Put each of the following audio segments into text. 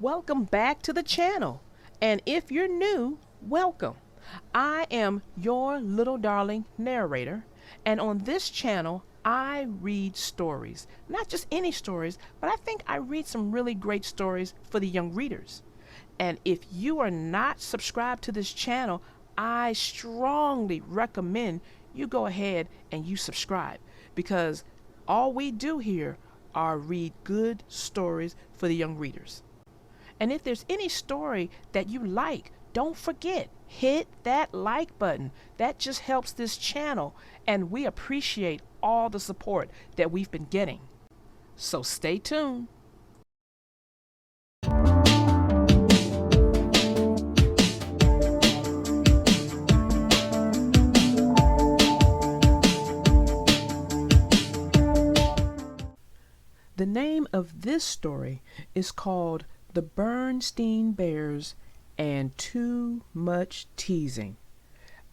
Welcome back to the channel. And if you're new, welcome. I am your little darling narrator, and on this channel, I read stories. Not just any stories, but I think I read some really great stories for the young readers. And if you are not subscribed to this channel, I strongly recommend you go ahead and you subscribe, because all we do here are read good stories for the young readers. And if there's any story that you like, don't forget, hit that like button. That just helps this channel, and we appreciate all the support that we've been getting. So stay tuned. The name of this story is called The Berenstain Bears and Too Much Teasing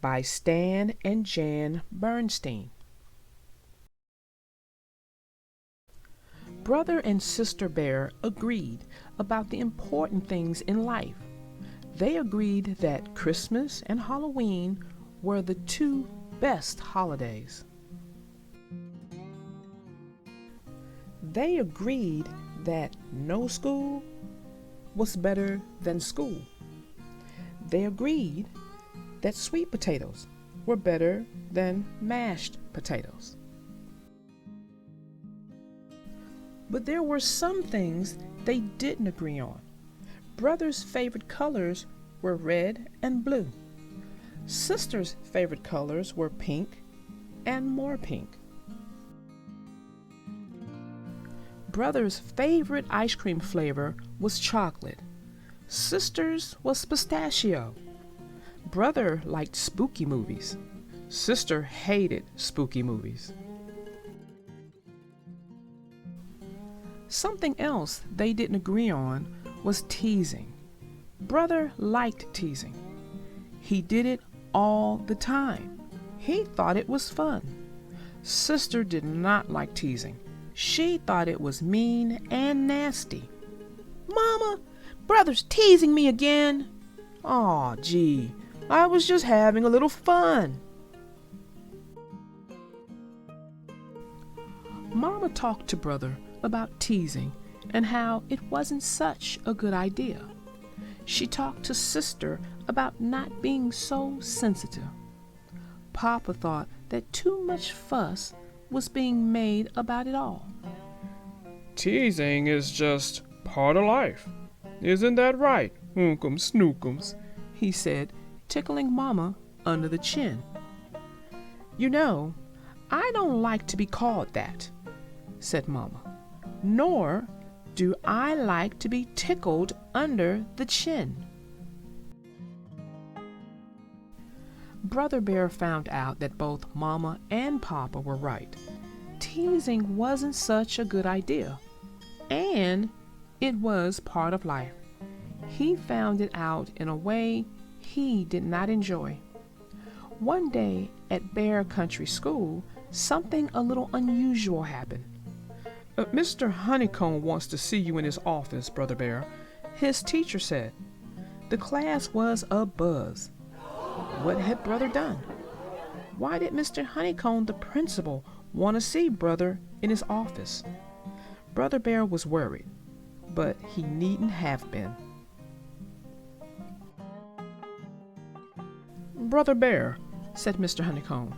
by Stan and Jan Berenstain. Brother and Sister Bear agreed about the important things in life. They agreed that Christmas and Halloween were the two best holidays. They agreed that no school was better than school. They agreed that sweet potatoes were better than mashed potatoes. But there were some things they didn't agree on. Brother's favorite colors were red and blue. Sister's favorite colors were pink and more pink. Brother's favorite ice cream flavor was chocolate. Sister's was pistachio. Brother liked spooky movies. Sister hated spooky movies. Something else they didn't agree on was teasing. Brother liked teasing. He did it all the time. He thought it was fun. Sister did not like teasing. She thought it was mean and nasty. "Mama, Brother's teasing me again." "Aw, gee, I was just having a little fun." Mama talked to Brother about teasing and how it wasn't such a good idea. She talked to Sister about not being so sensitive. Papa thought that too much fuss was being made about it all. "Teasing is just part of life. Isn't that right, Ookums Snookums?" he said, tickling Mama under the chin. "You know, I don't like to be called that," said Mama. "Nor do I like to be tickled under the chin." Brother Bear found out that both Mama and Papa were right. Teasing wasn't such a good idea, and it was part of life. He found it out in a way he did not enjoy. One day at Bear Country School, something a little unusual happened. Mr. Honeycomb wants to see you in his office, Brother Bear," his teacher said. The class was abuzz. What had Brother done? Why did Mr. Honeycomb, the principal, want to see Brother in his office? Brother Bear was worried, but he needn't have been. "Brother Bear," said Mr. Honeycomb,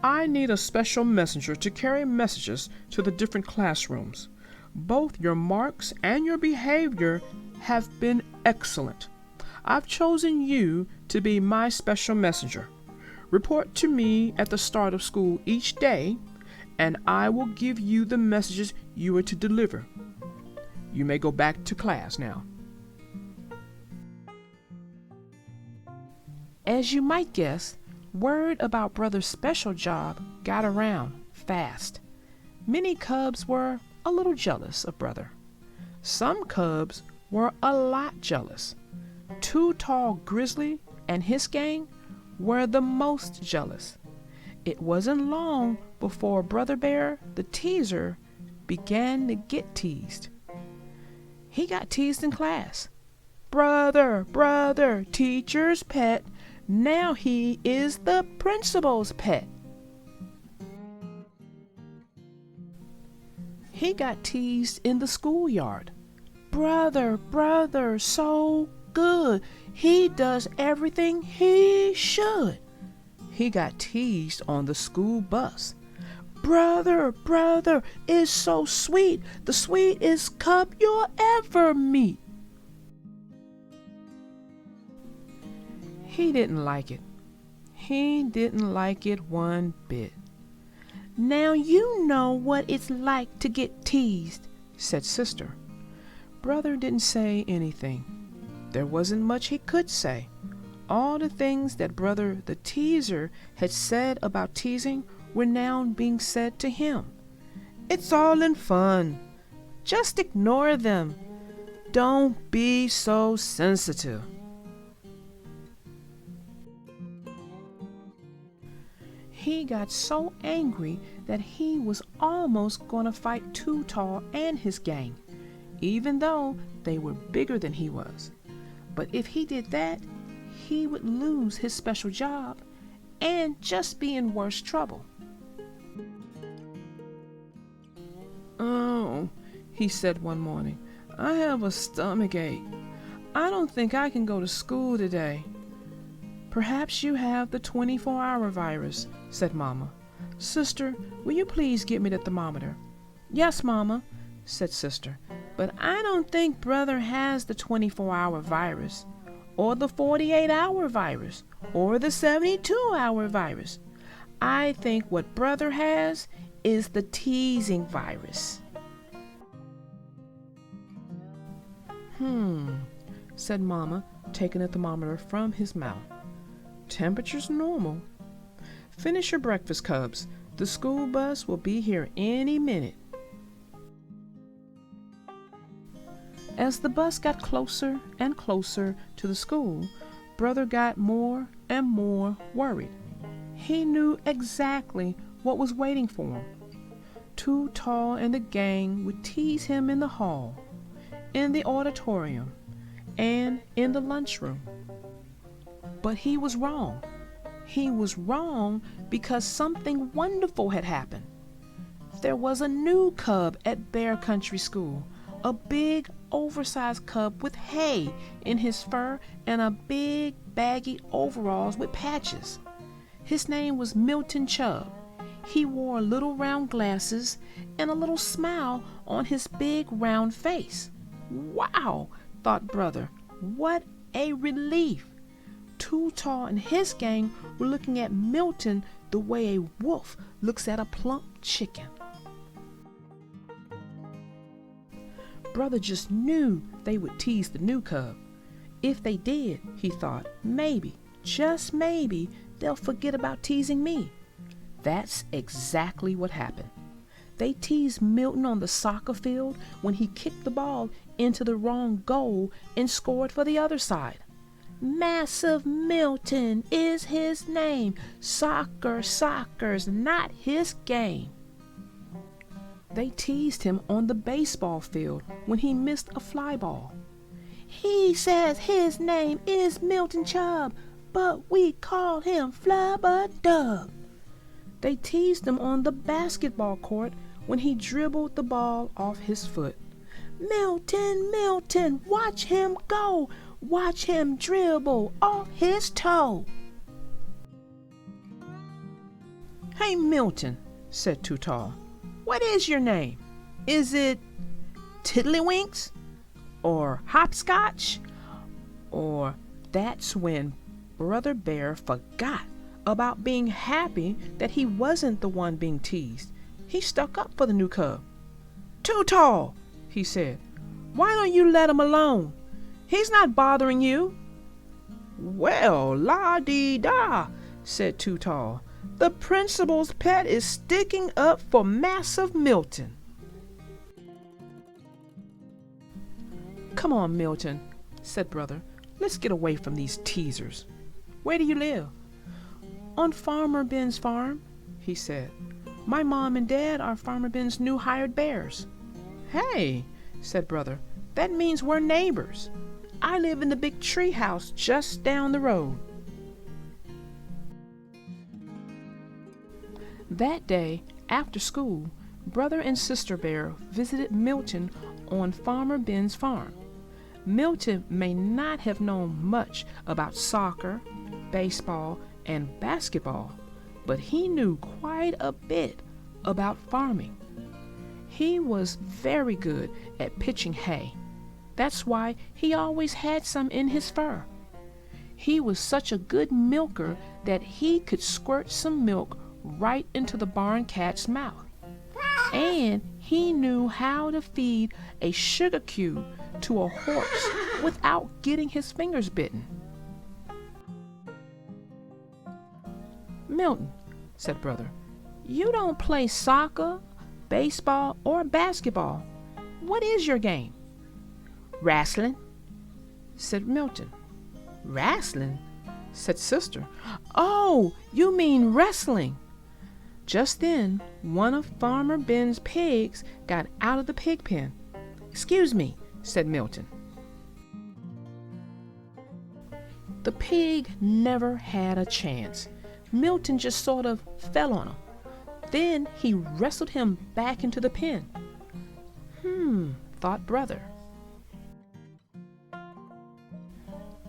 "I need a special messenger to carry messages to the different classrooms. Both your marks and your behavior have been excellent. I've chosen you to be my special messenger. Report to me at the start of school each day, and I will give you the messages you are to deliver. You may go back to class now." As you might guess, word about Brother's special job got around fast. Many cubs were a little jealous of Brother. Some cubs were a lot jealous. Too Tall Grizzly and his gang were the most jealous. It wasn't long before Brother Bear, the teaser, began to get teased. He got teased in class. Brother, brother, teacher's pet. Now he is the principal's pet. He got teased in the schoolyard. Brother, brother, so good. He does everything he should. He got teased on the school bus. Brother, brother is so sweet, the sweetest cub you'll ever meet. He didn't like it. He didn't like it one bit. Now you know what it's like to get teased, said Sister. Brother didn't say anything. There wasn't much he could say. All the things that Brother the Teaser had said about teasing were now being said to him. It's all in fun. Just ignore them. Don't be so sensitive. He got so angry that he was almost going to fight Too Tall and his gang, even though they were bigger than he was. But if he did that, he would lose his special job and just be in worse trouble. Oh, he said one morning, I have a stomach ache. I don't think I can go to school today. Perhaps you have the 24-hour virus, said Mama. Sister, will you please get me the thermometer? Yes, Mama, said Sister, but I don't think Brother has the 24-hour virus, or the 48-hour virus, or the 72-hour virus. I think what Brother has is the teasing virus. Said Mama, taking the thermometer from his mouth. Temperature's normal. Finish your breakfast, cubs. The school bus will be here any minute. As the bus got closer and closer to the school, Brother got more and more worried. He knew exactly what was waiting for him. Too Tall and the gang would tease him in the hall, in the auditorium, and in the lunchroom. But he was wrong. He was wrong because something wonderful had happened. There was a new cub at Bear Country School, a big, oversized cub with hay in his fur and a big, baggy overalls with patches. His name was Milton Chubb. He wore little round glasses and a little smile on his big round face. Wow, thought Brother, what a relief. Too Tall and his gang were looking at Milton the way a wolf looks at a plump chicken. Brother just knew they would tease the new cub. If they did, he thought, maybe, just maybe, they'll forget about teasing me. That's exactly what happened. They teased Milton on the soccer field when he kicked the ball into the wrong goal and scored for the other side. Massive Milton is his name. Soccer's not his game. They teased him on the baseball field when he missed a fly ball. He says his name is Milton Chubb, but we call him Flubber-Dub. They teased him on the basketball court when he dribbled the ball off his foot. Milton, watch him go. Watch him dribble off his toe. Hey, Milton, said Too Tall, what is your name? Is it Tiddlywinks? Or Hopscotch? Or that's when Brother Bear forgot about being happy that he wasn't the one being teased. He stuck up for the new cub. Too Tall, he said, why don't you let him alone? He's not bothering you. Well, la-dee-da, said Too Tall. The principal's pet is sticking up for Massive Milton. Come on, Milton, said Brother. Let's get away from these teasers. Where do you live? On Farmer Ben's farm, he said. My mom and dad are Farmer Ben's new hired bears. Hey, said Brother, That means we're neighbors. I live in the big tree house just down the road. That day, after school, Brother and Sister Bear visited Milton on Farmer Ben's farm. Milton may not have known much about soccer, baseball, and basketball, but he knew quite a bit about farming. He was very good at pitching hay. That's why he always had some in his fur. He was such a good milker that he could squirt some milk right into the barn cat's mouth. And he knew how to feed a sugar cube to a horse without getting his fingers bitten. Milton, said Brother, you don't play soccer, baseball, or basketball. What is your game? Wrestling, said Milton. Wrestling, said Sister. Oh, you mean wrestling. Just then, one of Farmer Ben's pigs got out of the pig pen. Excuse me, said Milton. The pig never had a chance. Milton just sort of fell on him. Then he wrestled him back into the pen. Thought Brother.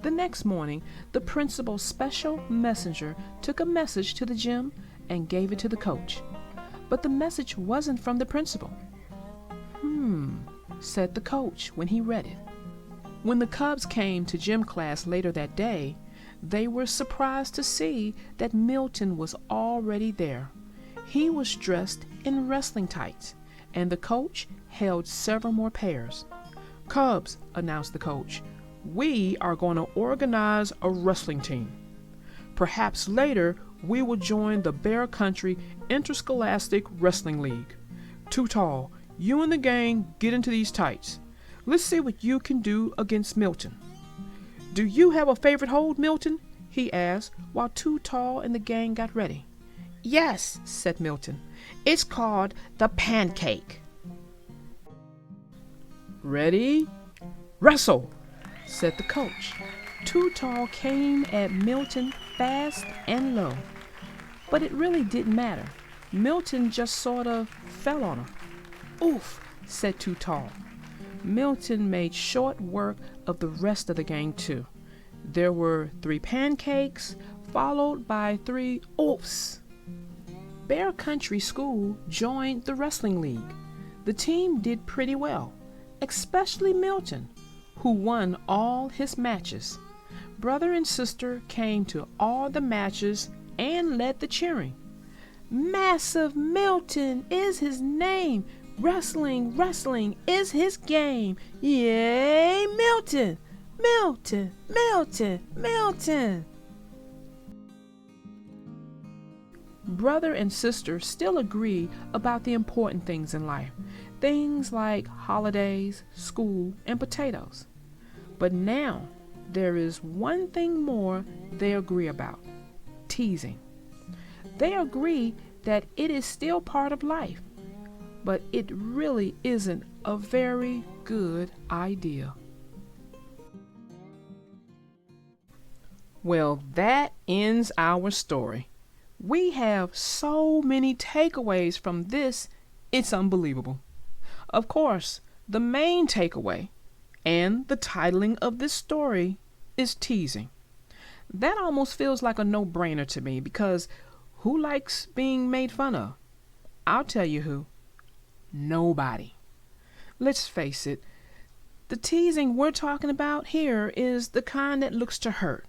The next morning, the principal's special messenger took a message to the gym and gave it to the coach. But the message wasn't from the principal. Said the coach when he read it. When the Cubs came to gym class later that day, they were surprised to see that Milton was already there. He was dressed in wrestling tights, and the coach held several more pairs. Cubs, announced the coach, we are going to organize a wrestling team. Perhaps later we will join the Bear Country Interscholastic Wrestling League. Too tall, you and the gang get into these tights. Let's see what you can do against Milton. Do you have a favorite hold, Milton? He asked while Too Tall and the gang got ready. Yes, said Milton. It's called the pancake. Ready? Wrestle, said the coach. Too Tall came at Milton fast and low. But it really didn't matter. Milton just sort of fell on him. Oof, said Too Tall. Milton made short work of the rest of the gang, too. There were 3 pancakes, followed by 3 oofs. Bear Country School joined the wrestling league. The team did pretty well, especially Milton, who won all his matches. Brother and Sister came to all the matches and led the cheering. Massive Milton is his name. Wrestling, wrestling is his game. Yay, Milton! Milton! Milton! Milton! Brother and Sister still agree about the important things in life. Things like holidays, school, and potatoes. But now, there is one thing more they agree about. Teasing. They agree that it is still part of life, but it really isn't a very good idea. Well, that ends our story. We have so many takeaways from this, it's unbelievable. Of course, the main takeaway and the titling of this story is teasing. That almost feels like a no-brainer to me because who likes being made fun of? I'll tell you who. Nobody. Let's face it, the teasing we're talking about here is the kind that looks to hurt.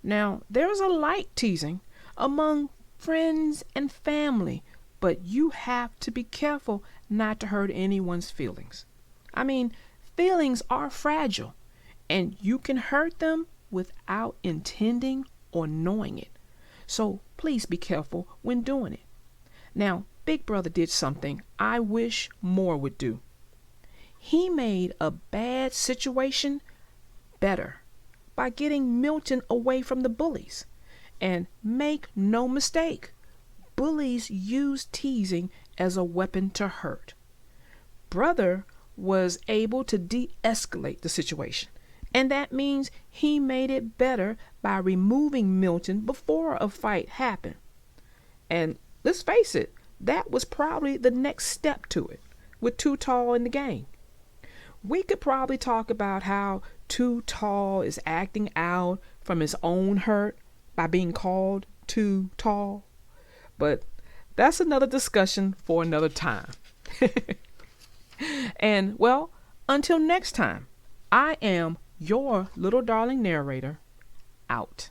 Now, there's a light teasing among friends and family, but you have to be careful not to hurt anyone's feelings. I mean, feelings are fragile, and you can hurt them without intending or knowing it. So please be careful when doing it. Now, Big Brother did something I wish more would do. He made a bad situation better by getting Milton away from the bullies. And make no mistake, bullies use teasing as a weapon to hurt. Brother was able to de-escalate the situation. And that means he made it better by removing Milton before a fight happened. And let's face it, that was probably the next step to it, with Too Tall in the game. We could probably talk about how Too Tall is acting out from his own hurt by being called too tall. But that's another discussion for another time. And, well, until next time, I am your little darling narrator, out.